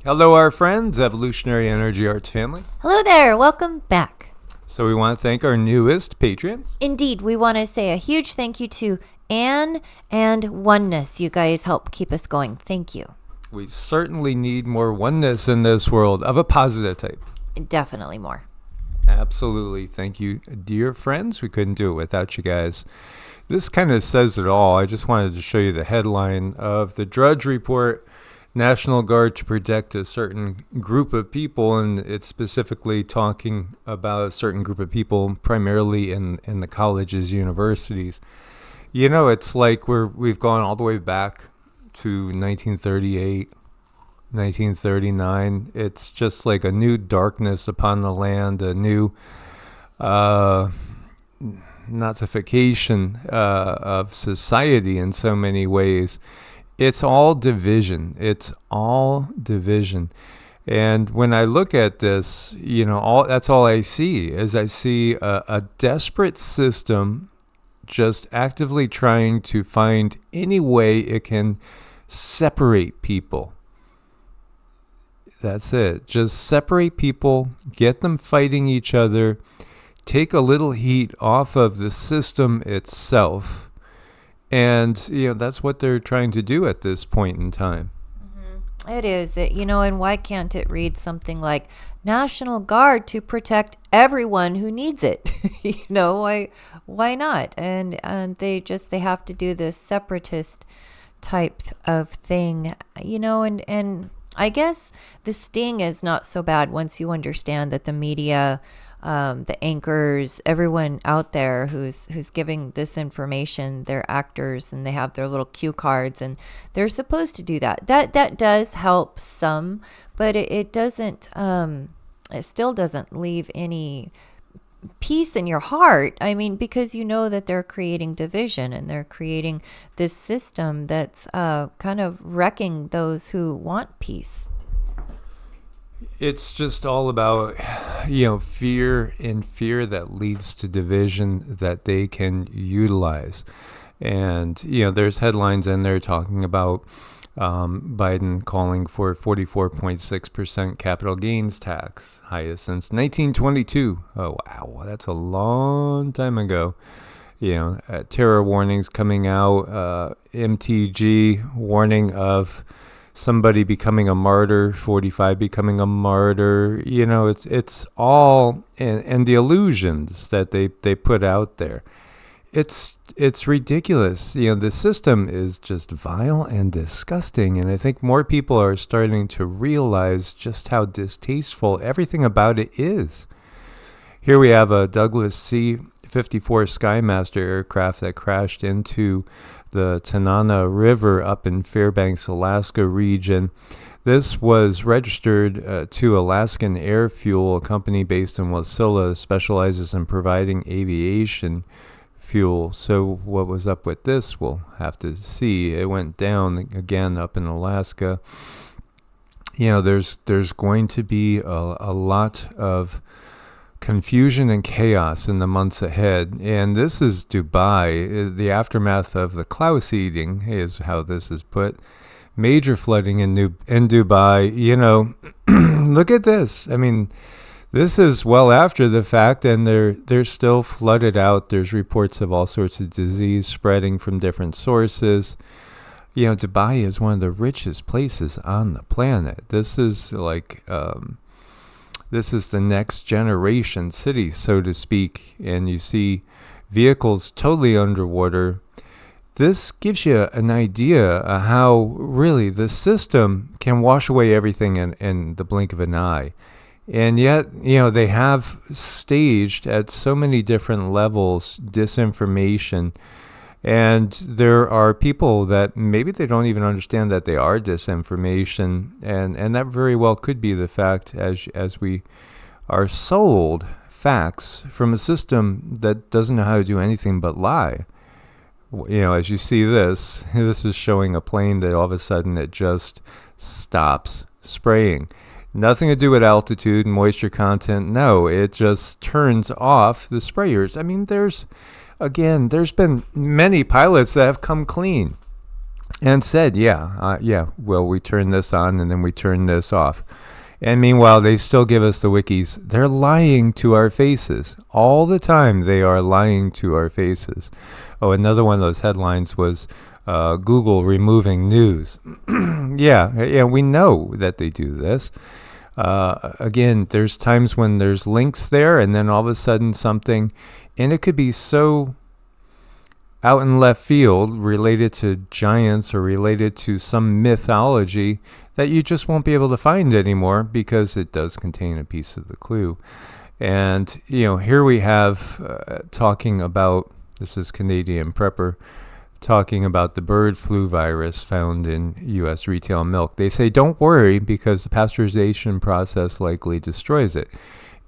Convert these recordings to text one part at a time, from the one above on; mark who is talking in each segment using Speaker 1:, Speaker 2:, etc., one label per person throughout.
Speaker 1: Hello, our friends, Evolutionary Energy Arts family.
Speaker 2: Hello there, welcome back.
Speaker 1: So we want to thank our newest patrons.
Speaker 2: Indeed, we want to say a huge thank you to Anne and Oneness. You guys help keep us going. Thank you.
Speaker 1: We certainly need more oneness in this world of a positive type.
Speaker 2: Definitely more.
Speaker 1: Absolutely. Thank you, dear friends. We couldn't do it without you guys. This kind of says it all. I just wanted to show you the headline of the Drudge Report, National Guard to protect a certain group of people, and it's specifically talking about a certain group of people, primarily in the colleges, universities. You know, it's like we've gone all the way back to 1938, 1939. It's just like a new darkness upon the land, a new nazification of society in so many ways. It's all division. It's all division. And when I look at this, you know, that's all I see is I see a desperate system just actively trying to find any way it can separate people. That's it. Just separate people, get them fighting each other, take a little heat off of the system itself. And, you know, that's what they're trying to do at this point in time.
Speaker 2: It is, and why can't it read something like National Guard to protect everyone who needs it? Why not? And they have to do this separatist type of thing, and I guess the sting is not so bad once you understand that the media, the anchors, everyone out there who's giving this information, they're actors and they have their little cue cards and they're supposed to do that. That does help some, but it doesn't. It still doesn't leave any peace in your heart. I mean, because you know that they're creating division and they're creating this system that's kind of wrecking those who want peace.
Speaker 1: It's just all about, fear, and fear that leads to division that they can utilize. And, there's headlines in there talking about Biden calling for 44.6% capital gains tax, highest since 1922. Oh, wow, that's a long time ago. Terror warnings coming out, MTG warning of somebody becoming a martyr, 45 becoming a martyr. It's all and the illusions that they put out there. It's ridiculous. The system is just vile and disgusting, and I think more people are starting to realize just how distasteful everything about it is. Here we have a Douglas C-54 Skymaster aircraft that crashed into the Tanana River up in Fairbanks, Alaska region. This was registered to Alaskan Air Fuel, a company based in Wasilla, specializes in providing aviation fuel. So what was up with this? We'll have to see. It went down again up in Alaska. There's going to be a lot of confusion and chaos in the months ahead. And this is Dubai. The aftermath of the Klaus eating is how this is put. Major flooding in Dubai. Look at this. I mean, this is well after the fact, and they're still flooded out. There's reports of all sorts of disease spreading from different sources. Dubai is one of the richest places on the planet. This is like this is the next generation city, so to speak, and you see vehicles totally underwater. This gives you an idea of how really the system can wash away everything in the blink of an eye. And yet, they have staged at so many different levels disinformation. And there are people that maybe they don't even understand that they are disinformation. And that very well could be the fact as we are sold facts from a system that doesn't know how to do anything but lie. As you see this is showing a plane that all of a sudden it just stops spraying. Nothing to do with altitude and moisture content. No, it just turns off the sprayers. I mean, there's been many pilots that have come clean. and said, well, we turn this on and then we turn this off. And meanwhile, they still give us the wikis. They're lying to our faces. All the time, they are lying to our faces. Oh, another one of those headlines was Google removing news. Yeah, we know that they do this. Again, there's times when there's links there, and then all of a sudden something, and it could be so out in left field related to giants or related to some mythology that you just won't be able to find anymore because it does contain a piece of the clue. And, here we have talking about, this is Canadian Prepper, talking about the bird flu virus found in U.S. retail milk. They say, don't worry because the pasteurization process likely destroys it.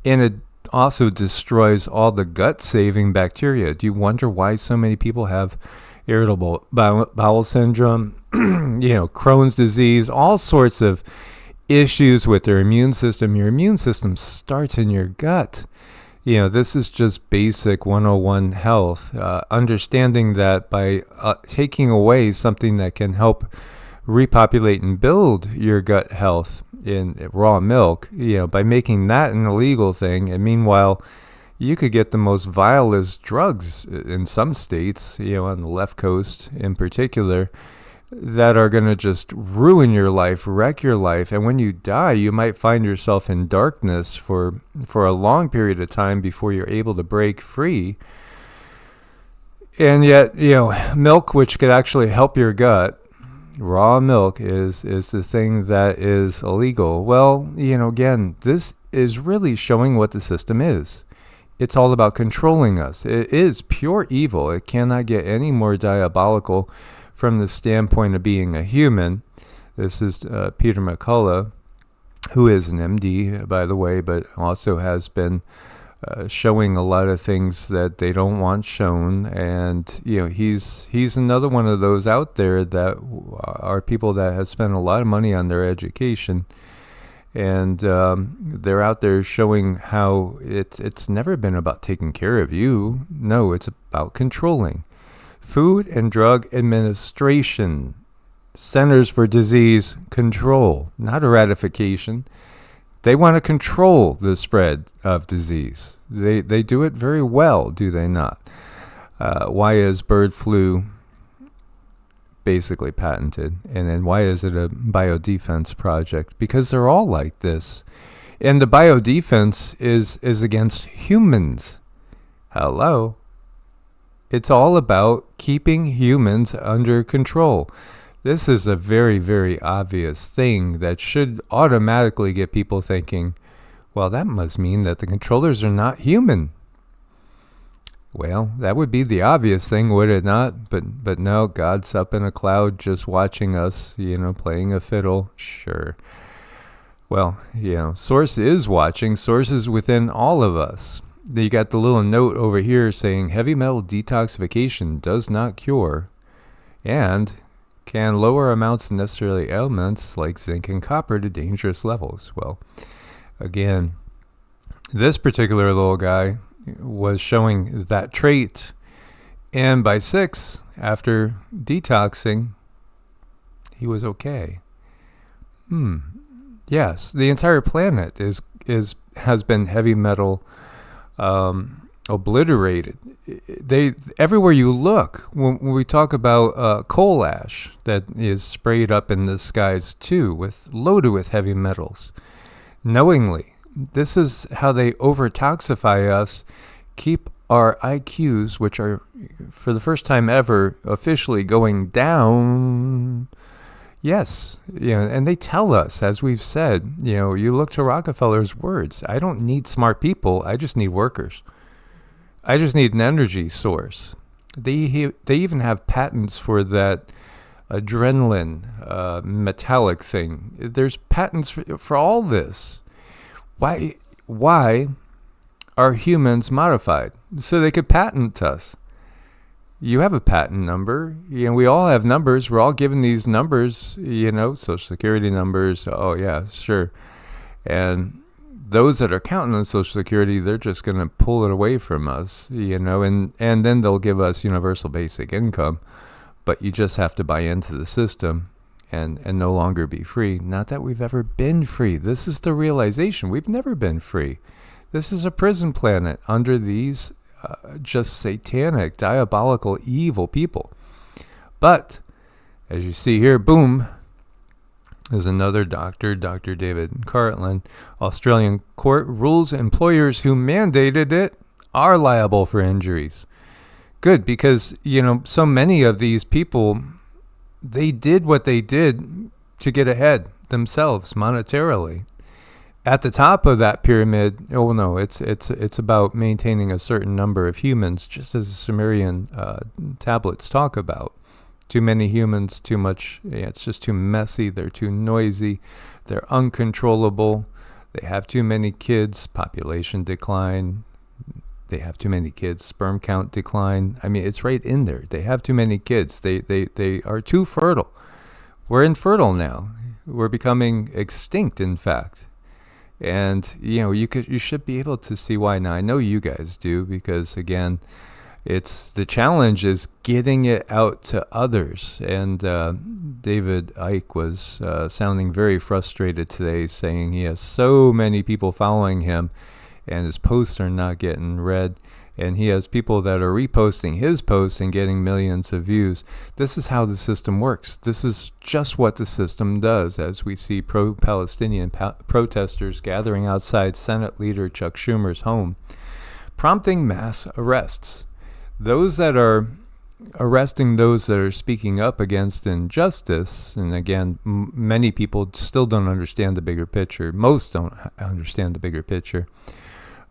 Speaker 1: And it also destroys all the gut-saving bacteria. Do you wonder why so many people have irritable bowel syndrome, Crohn's disease, all sorts of issues with their immune system? Your immune system starts in your gut. This is just basic 101 health, understanding that by taking away something that can help repopulate and build your gut health in raw milk, by making that an illegal thing. And meanwhile, you could get the most vilest drugs in some states, on the left coast in particular, that are going to just ruin your life, wreck your life. And when you die, you might find yourself in darkness for a long period of time before you're able to break free. And yet, milk, which could actually help your gut, raw milk is the thing that is illegal. Well, again, this is really showing what the system is. It's all about controlling us. It is pure evil. It cannot get any more diabolical from the standpoint of being a human. This is Peter McCullough, who is an MD, by the way, but also has been showing a lot of things that they don't want shown. And, he's another one of those out there that are people that have spent a lot of money on their education. And they're out there showing how it's never been about taking care of you. No, it's about controlling. Food and Drug Administration, Centers for Disease Control, not eradication. They want to control the spread of disease. They do it very well, do they not? Why is bird flu basically patented? And then why is it a biodefense project? Because they're all like this. And the biodefense is against humans. Hello? It's all about keeping humans under control. This is a very, very obvious thing that should automatically get people thinking, well, that must mean that the controllers are not human. Well, that would be the obvious thing, would it not? But no, God's up in a cloud just watching us, playing a fiddle. Sure. Well, Source is watching. Source is within all of us. You got the little note over here saying heavy metal detoxification does not cure and can lower amounts of necessary elements like zinc and copper to dangerous levels. Well, again, this particular little guy was showing that trait, and by 6, after detoxing, he was okay. Yes, the entire planet has been heavy metal obliterated. Everywhere you look, when we talk about coal ash that is sprayed up in the skies too, loaded with heavy metals, knowingly. This is how they overtoxify us, keep our IQs, which are for the first time ever officially going down. Yes, and they tell us, as we've said, you look to Rockefeller's words. I don't need smart people. I just need workers. I just need an energy source. They even have patents for that adrenaline metallic thing. There's patents for all this. Why are humans modified? So they could patent us. You have a patent number. We all have numbers. We're all given these numbers, Social Security numbers. Oh, yeah, sure. And those that are counting on Social Security, they're just going to pull it away from us, and then they'll give us universal basic income. but you just have to buy into the system and no longer be free. Not that we've ever been free. This is the realization. We've never been free. This is a prison planet under these just satanic, diabolical, evil people. But as you see here, boom, is another doctor, Dr. David Cartland. Australian court rules employers who mandated it are liable for injuries. Good, because, so many of these people, they did what they did to get ahead themselves monetarily. At the top of that pyramid, it's about maintaining a certain number of humans, just as the Sumerian tablets talk about. Too many humans, too much, it's just too messy, they're too noisy, they're uncontrollable, they have too many kids, population decline, they have too many kids, sperm count decline. I mean, it's right in there. They have too many kids. They are too fertile. We're infertile now. We're becoming extinct, in fact. And, you should be able to see why. Now, I know you guys do, because, again, it's the challenge is getting it out to others. And David Icke was sounding very frustrated today, saying he has so many people following him and his posts are not getting read. And he has people that are reposting his posts and getting millions of views. This is how the system works. This is just what the system does, as we see pro-Palestinian protesters gathering outside Senate leader Chuck Schumer's home, prompting mass arrests. Those that are arresting those that are speaking up against injustice, and again, many people still don't understand the bigger picture. Most don't understand the bigger picture.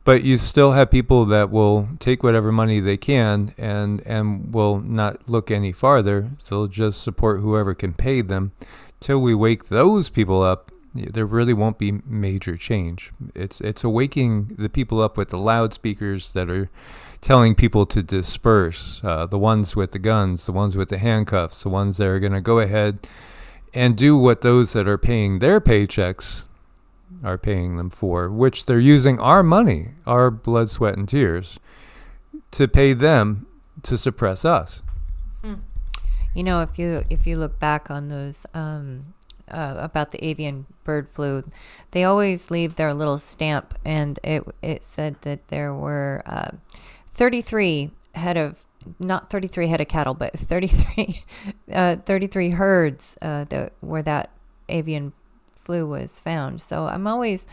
Speaker 1: But you still have people that will take whatever money they can and will not look any farther. They'll just support whoever can pay them. Till we wake those people up, there really won't be major change. It's waking the people up with the loudspeakers that are telling people to disperse. The ones with the guns, the ones with the handcuffs, the ones that are going to go ahead and do what those that are paying their paychecks are paying them for, which they're using our money, our blood, sweat, and tears, to pay them to suppress us.
Speaker 2: If you look back on those about the avian bird flu, they always leave their little stamp, and it said that there were 33 head of, not 33 head of cattle, but 33 herds where that avian flu was found. So I'm always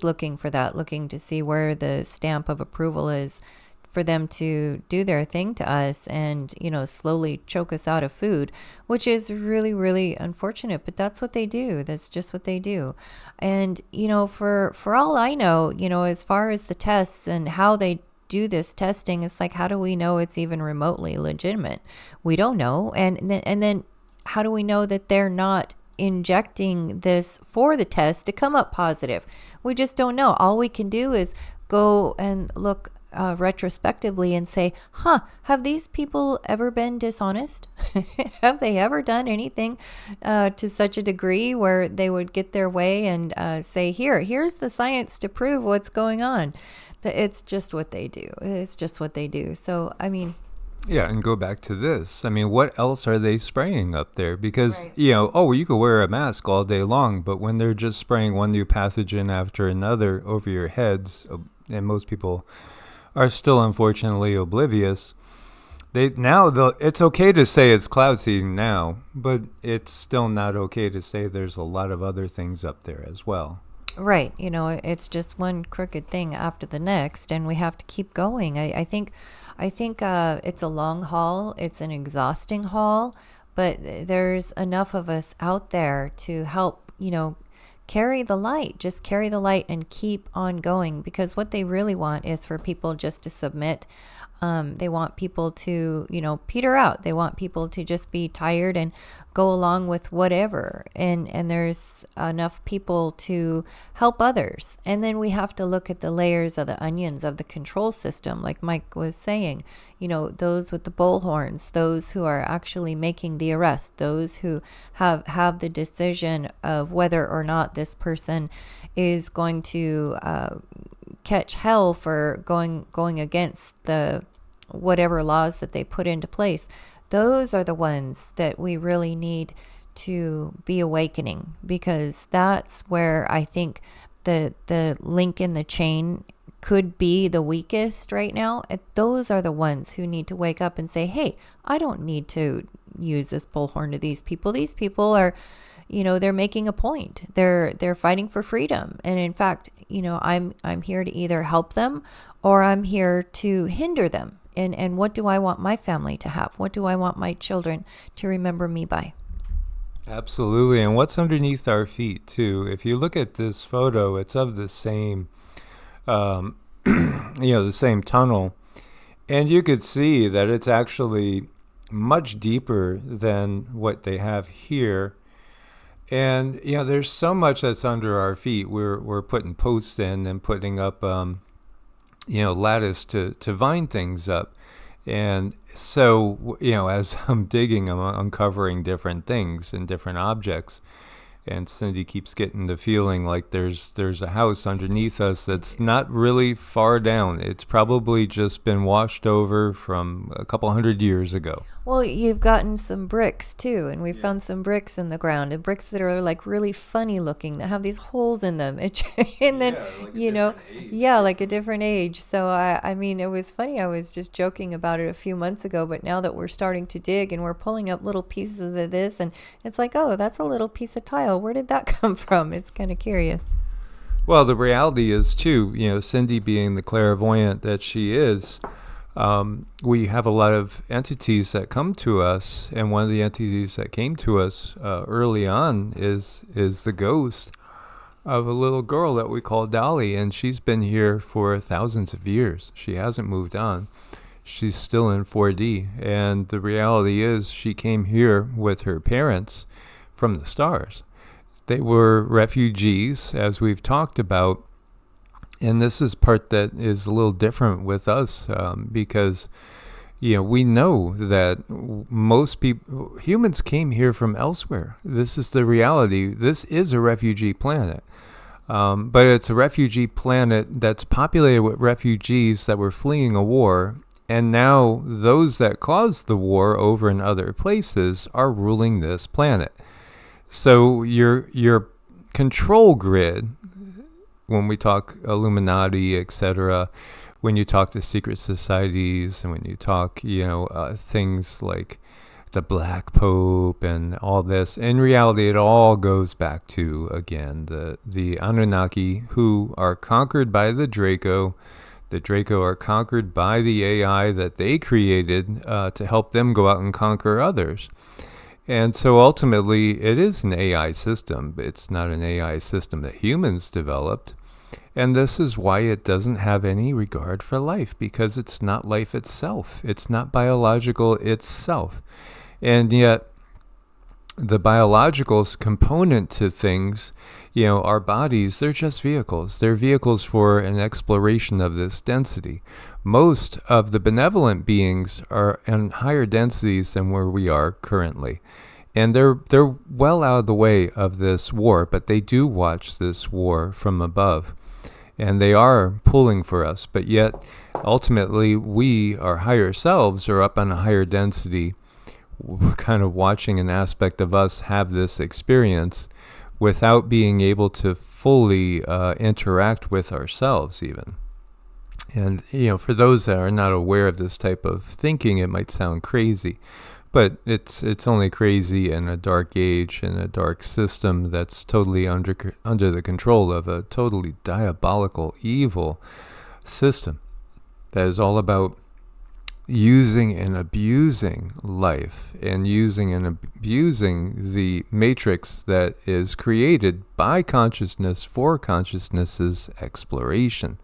Speaker 2: looking for that, looking to see where the stamp of approval is for them to do their thing to us and, slowly choke us out of food, which is really, really unfortunate. But that's what they do. That's just what they do. And, for all I know, as far as the tests and how they do this testing, it's like, how do we know it's even remotely legitimate? We don't know. And then how do we know that they're not injecting this for the test to come up positive? We just don't know. All we can do is go and look retrospectively and say, have these people ever been dishonest? Have they ever done anything to such a degree where they would get their way and say, here's the science to prove what's going on? It's just what they do. It's just what they do. So, I mean,
Speaker 1: yeah, and go back to this. I mean, what else are they spraying up there? Because,
Speaker 2: right.
Speaker 1: You could wear a mask all day long, but when they're just spraying one new pathogen after another over your heads, and most people are still unfortunately oblivious, it's okay to say it's cloud seeding now, but it's still not okay to say there's a lot of other things up there as well.
Speaker 2: Right. It's just one crooked thing after the next, and we have to keep going. I think it's a long haul. It's an exhausting haul, but there's enough of us out there to help, carry the light. Just carry the light and keep on going, because what they really want is for people just to submit. They want people to, peter out. They want people to just be tired and go along with whatever. And there's enough people to help others. And then we have to look at the layers of the onions of the control system, like Mike was saying, those with the bullhorns, those who are actually making the arrest, those who have the decision of whether or not this person is going to catch hell for going against the whatever laws that they put into place. those are the ones that we really need to be awakening, because that's where I think the link in the chain could be the weakest right now. Those are the ones who need to wake up and say, hey, I don't need to use this bullhorn to these people. These people are, they're making a point. They're fighting for freedom. And in fact, I'm here to either help them or I'm here to hinder them. And what do I want my family to have? What do I want my children to remember me by?
Speaker 1: Absolutely. And what's underneath our feet, too? If you look at this photo, it's of the same, the same tunnel. And you could see that it's actually much deeper than what they have here. And, there's so much that's under our feet. We're putting posts in and putting up, lattice to vine things up. And so, as I'm digging, I'm uncovering different things and different objects. And Cindy keeps getting the feeling like there's a house underneath us that's not really far down. It's probably just been washed over from a couple hundred years ago.
Speaker 2: Well, you've gotten some bricks too, and we found some bricks in the ground, and bricks that are like really funny looking, that have these holes in them. And then, like a different age. So, I mean, it was funny. I was just joking about it a few months ago, but now that we're starting to dig and we're pulling up little pieces of this, and it's like, oh, that's a little piece of tile. Where did that come from? It's kind of curious.
Speaker 1: Well, the reality is, too, Cindy being the clairvoyant that she is, we have a lot of entities that come to us, and one of the entities that came to us early on is the ghost of a little girl that we call Dolly, and she's been here for thousands of years. She hasn't moved on. She's still in 4D, and the reality is she came here with her parents from the stars. They were refugees, as we've talked about. And this is part that is a little different with us because, we know that most people, humans came here from elsewhere. This is the reality. This is a refugee planet. But it's a refugee planet that's populated with refugees that were fleeing a war. And now those that caused the war over in other places are ruling this planet. So your control grid, when we talk Illuminati, etc., when you talk to secret societies, and when you talk, things like the Black Pope and all this, in reality, it all goes back to, again, the Anunnaki, who are conquered by the Draco. The Draco are conquered by the AI that they created to help them go out and conquer others. And so ultimately, it is an AI system. It's not an AI system that humans developed. And this is why it doesn't have any regard for life, because it's not life itself. It's not biological itself. And yet, the biological component to things, our bodies, they're just vehicles. They're vehicles for an exploration of this density. Most of the benevolent beings are in higher densities than where we are currently. And they're well out of the way of this war, but they do watch this war from above. And they are pulling for us, but yet ultimately we, our higher selves, are up on a higher density. We're kind of watching an aspect of us have this experience without being able to fully interact with ourselves even. And, for those that are not aware of this type of thinking, it might sound crazy, but it's only crazy in a dark age, in a dark system that's totally under the control of a totally diabolical, evil system that is all about using and abusing life and using and abusing the matrix that is created by consciousness for consciousness's exploration.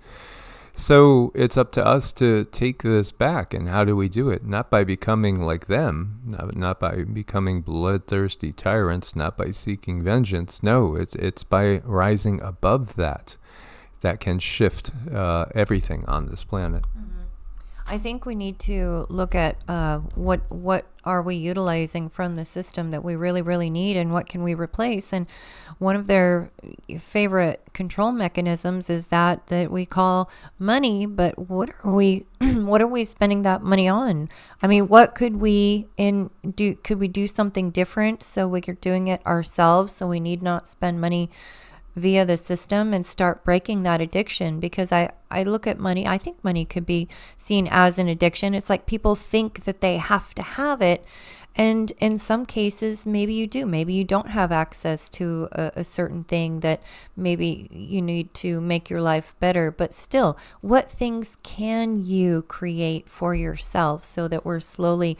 Speaker 1: So it's up to us to take this back. And how do we do it? Not by becoming like them, not by becoming bloodthirsty tyrants, not by seeking vengeance. No, it's by rising above that can shift everything on this planet.
Speaker 2: Mm-hmm. I think we need to look at what are we utilizing from the system that we really, really need, and what can we replace. And one of their favorite control mechanisms is that we call money. But what are we what are we spending that money on? I mean, what could we do? Could we do something different so we're doing it ourselves, so we need not spend money via the system, and start breaking that addiction? Because I look at money, I think money could be seen as an addiction. It's like people think that they have to have it. And in some cases, maybe you do. Maybe you don't have access to a certain thing that maybe you need to make your life better. But still, what things can you create for yourself so that we're slowly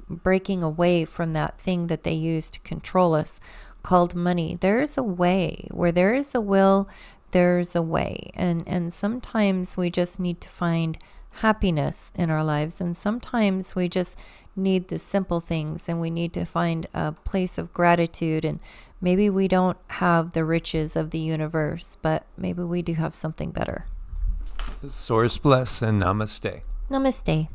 Speaker 2: breaking away from that thing that they use to control us, called money? There is a way. Where there is a will, there's a way. And sometimes we just need to find happiness in our lives, and sometimes we just need the simple things, and we need to find a place of gratitude. And maybe we don't have the riches of the universe, but maybe we do have something better.
Speaker 1: Source bless and namaste.
Speaker 2: Namaste.